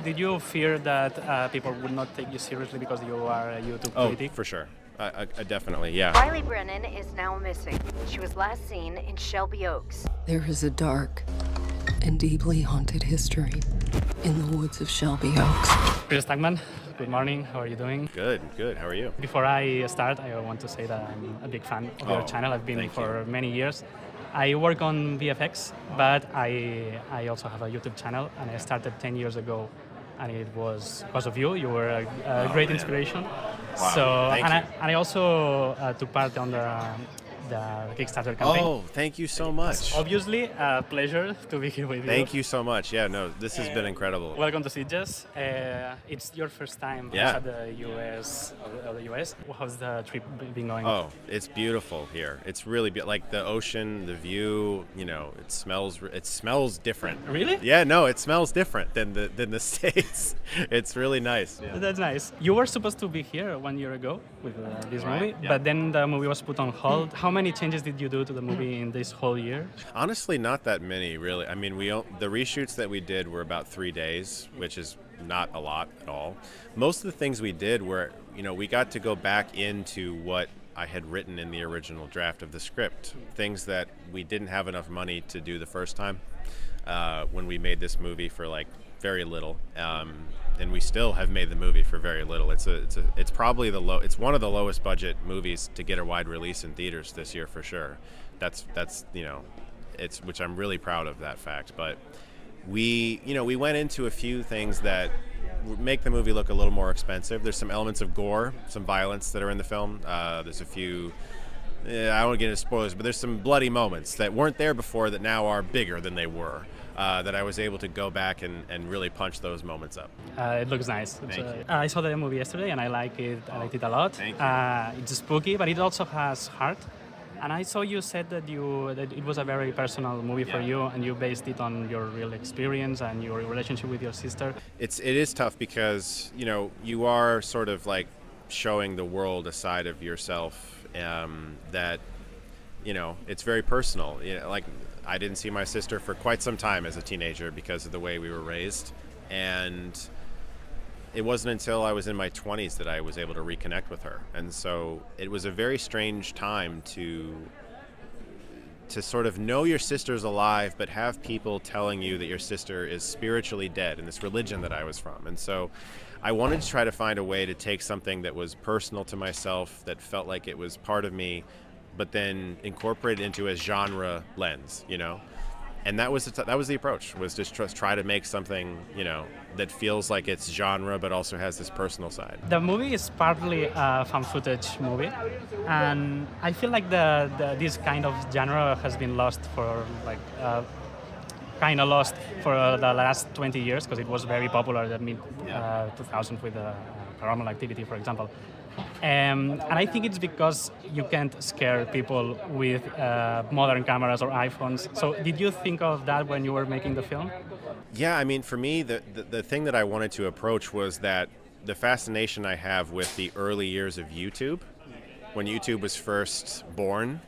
Did you fear that people would not take you seriously because you are a YouTube Oh, critic? for sure. Definitely, yeah. Riley Brennan is now missing. She was last seen in Shelby Oaks. There is a dark and deeply haunted history in the woods of Shelby Oaks. Chris Stackman, good morning. How are you doing? Good. How are you? Before I start, I want to say that I'm a big fan of your channel. I've been thank for many years. I work on VFX, but I also have a YouTube channel, and I started 10 years ago, and it was because of you. You were a great inspiration. Wow, So, thank and you. I also took part on the Kickstarter campaign. Oh, thank you so much. Obviously, a pleasure to be here with you. Thank you so much. Yeah, no, this has been incredible. Welcome to Sitges. It's your first time Yeah. outside the US. How's the trip been going? Oh, it's beautiful here. It's really like the ocean, the view. You know, it smells different. Really? Yeah, no, it smells different than the States. It's really nice. Yeah. That's nice. You were supposed to be here 1 year ago with this Right, movie, yeah. but then the movie was put on hold. How many changes did you do to the movie in this whole year? Honestly, not that many, really. I mean, the reshoots that we did were about 3 days, which is not a lot at all. Most of the things we did were, we got to go back into what I had written in the original draft of the script, things that we didn't have enough money to do the first time when we made this movie for like very little. And we still have made the movie for very little. It's probably it's one of the lowest budget movies to get a wide release in theaters this year for sure. That's which I'm really proud of that fact. But we went into a few things that make the movie look a little more expensive. There's some elements of gore, some violence that are in the film. There's a few. I don't want to get into spoilers, but there's some bloody moments that weren't there before that now are bigger than they were. That I was able to go back and really punch those moments up. It looks nice. Thank you. I saw the movie yesterday and I liked it a lot. Thank you. It's spooky, but it also has heart. And I saw you said that it was a very personal movie for Yeah. you, and you based it on your real experience and your relationship with your sister. It is tough because you are sort of like showing the world a side of yourself that it's very personal. Like I didn't see my sister for quite some time as a teenager because of the way we were raised, and it wasn't until I was in my 20s that I was able to reconnect with her. And so it was a very strange time to sort of know your sister's alive, but have people telling you that your sister is spiritually dead in this religion that I was from. And so I wanted to try to find a way to take something that was personal to myself, that felt like it was part of me, but then incorporate it into a genre lens, And that was the approach, was just try to make something, that feels like it's genre, but also has this personal side. The movie is partly a found footage movie, and I feel like this kind of genre has been lost for the last 20 years, because it was very popular in the mid 2000s with Paranormal Activity, for example. And I think it's because you can't scare people with modern cameras or iPhones. So did you think of that when you were making the film? Yeah, I mean, for me, the thing that I wanted to approach was that the fascination I have with the early years of YouTube, when YouTube was first born,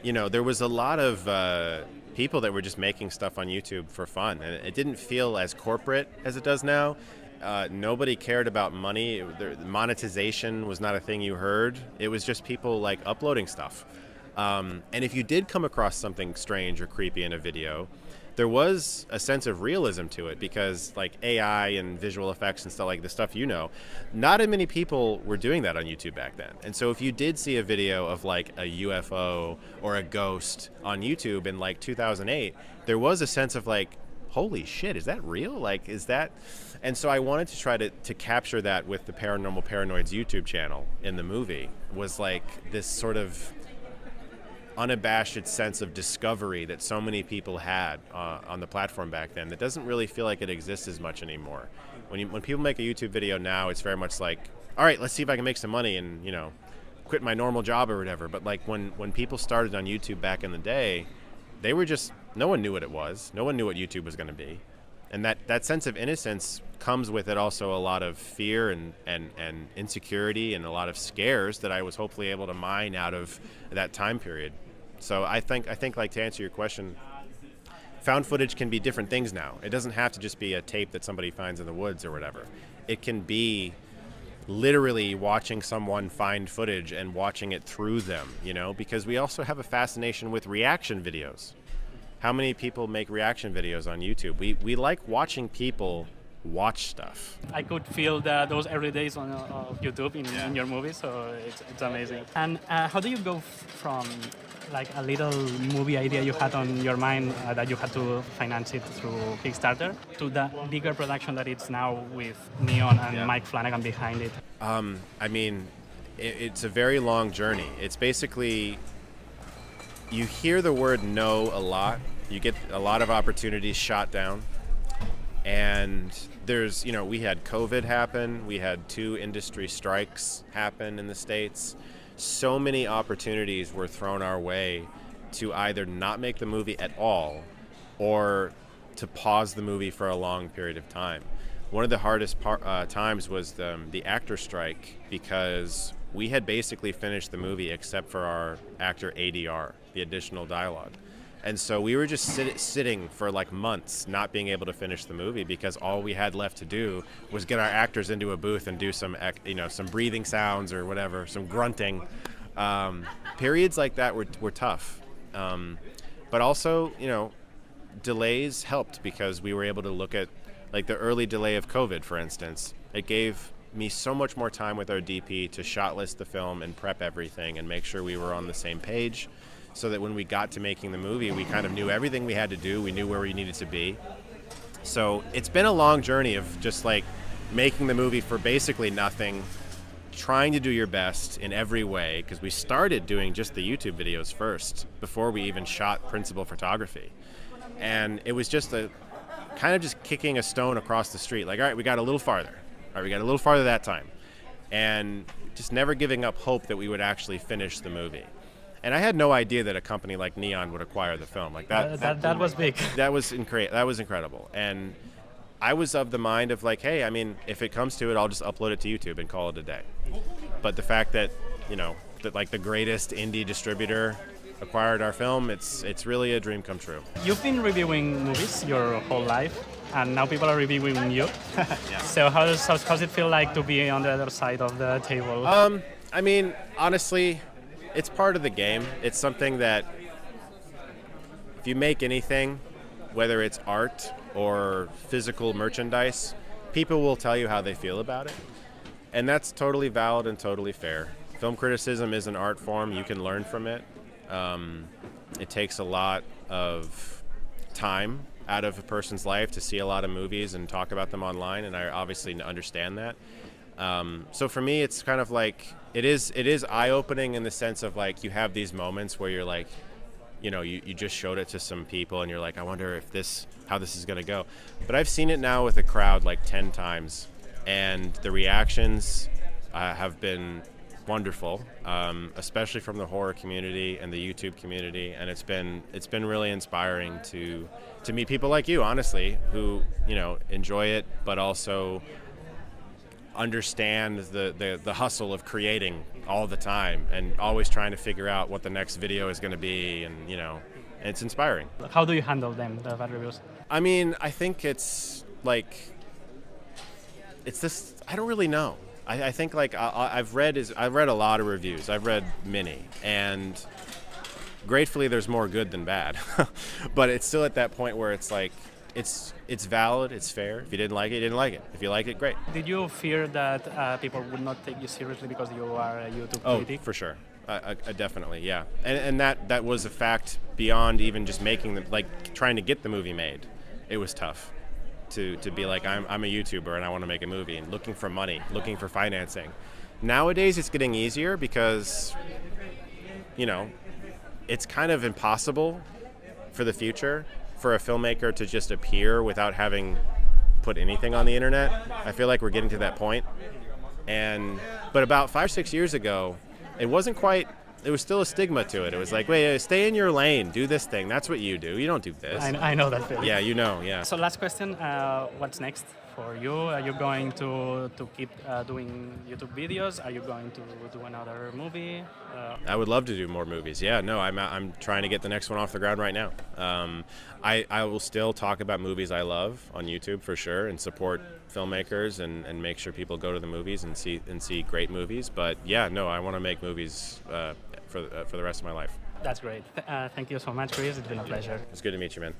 there was a lot of people that were just making stuff on YouTube for fun. And it didn't feel as corporate as it does now. Nobody cared about money. Monetization was not a thing you heard. It was just people like uploading stuff. And if you did come across something strange or creepy in a video, there was a sense of realism to it, because like AI and visual effects and stuff, like the stuff not as many people were doing that on YouTube back then. And so if you did see a video of like a UFO or a ghost on YouTube in like 2008, there was a sense of like, holy shit, is that real? Like, is that? And so I wanted to try to capture that with the Paranormal Paranoids YouTube channel in the movie, was like this sort of unabashed sense of discovery that so many people had on the platform back then that doesn't really feel like it exists as much anymore. When people make a YouTube video now, it's very much like, all right, let's see if I can make some money and quit my normal job or whatever. But like when people started on YouTube back in the day, they were just, no one knew what it was. No one knew what YouTube was going to be. And that sense of innocence comes with it also a lot of fear and insecurity and a lot of scares that I was hopefully able to mine out of that time period. So I think like, to answer your question, found footage can be different things now. It doesn't have to just be a tape that somebody finds in the woods or whatever. It can be literally watching someone find footage and watching it through them, you know, because we also have a fascination with reaction videos. How many people make reaction videos on YouTube? We like watching people watch stuff. I could feel those early days on YouTube in your movie, so it's amazing. And how do you go from like a little movie idea you had on your mind that you had to finance it through Kickstarter to the bigger production that it's now with Neon and Mike Flanagan behind it? I mean, it's a very long journey. It's basically, you hear the word no a lot. You get a lot of opportunities shot down. And there's, you know, we had COVID happen. We had 2 industry strikes happen in the States. So many opportunities were thrown our way to either not make the movie at all or to pause the movie for a long period of time. One of the hardest times was the actor strike, because we had basically finished the movie except for our actor ADR, the additional dialogue. And so we were just sitting for like months not being able to finish the movie because all we had left to do was get our actors into a booth and do some, you know, some breathing sounds or whatever, some grunting. Periods like that were tough. But also, you know, delays helped because we were able to look at like the early delay of COVID, for instance. It gave me so much more time with our DP to shot list the film and prep everything and make sure we were on the same page, so that when we got to making the movie, we kind of knew everything we had to do. We knew where we needed to be. So it's been a long journey of just like making the movie for basically nothing, trying to do your best in every way, because we started doing just the YouTube videos first before we even shot principal photography. And it was just a kind of just kicking a stone across the street. Like, all right, we got a little farther. All right, we got a little farther that time. And just never giving up hope that we would actually finish the movie. And I had no idea that a company like Neon would acquire the film. Like that was big. That was incredible. And I was of the mind of like, hey, I mean, if it comes to it, I'll just upload it to YouTube and call it a day. But the fact that, you know, that like the greatest indie distributor acquired our film, it's really a dream come true. You've been reviewing movies your whole life, and now people are reviewing you. So how's it feel like to be on the other side of the table? I mean, honestly, it's part of the game. It's something that if you make anything, whether it's art or physical merchandise, people will tell you how they feel about it. And that's totally valid and totally fair. Film criticism is an art form. You can learn from it. It takes a lot of time out of a person's life to see a lot of movies and talk about them online, and I obviously understand that. So for me, it's kind of like, it is eye-opening in the sense of like, you have these moments where you're like, you know, you just showed it to some people and you're like, I wonder how this is gonna go. But I've seen it now with a crowd like 10 times, and the reactions have been wonderful, especially from the horror community and the YouTube community, and it's been really inspiring to meet people like you, honestly, who, you know, enjoy it, but also understand the hustle of creating all the time and always trying to figure out what the next video is going to be, and, you know, it's inspiring. How do you handle them, the bad reviews? I mean, I think it's like, it's this, I don't really know. I think like I've read a lot of reviews. I've read many, and gratefully there's more good than bad. But it's still at that point where it's like, it's valid, it's fair. If you didn't like it, you didn't like it. If you like it, great. Did you fear that people would not take you seriously because you are a YouTube critic? Oh, for sure. Definitely, yeah. And that was a fact beyond even just making the, like, trying to get the movie made. It was tough to be like, I'm a YouTuber and I want to make a movie, and looking for money, looking for financing. Nowadays it's getting easier because, you know, it's kind of impossible for the future for a filmmaker to just appear without having put anything on the internet. I feel like we're getting to that point. But about 5-6 years ago, it wasn't quite, it was still a stigma to it. It was like, wait, stay in your lane, do this thing. That's what you do. You don't do this. I know that feeling. Yeah, you know, yeah. So last question, what's next for you? Are you going to keep doing YouTube videos? Are you going to do another movie? I would love to do more movies. Yeah, no, I'm trying to get the next one off the ground right now. I will still talk about movies I love on YouTube for sure, and support filmmakers and make sure people go to the movies and see great movies. But yeah, no, I want to make movies for the rest of my life. That's great. Thank you so much, Chris. It's been a pleasure. It's good to meet you, man.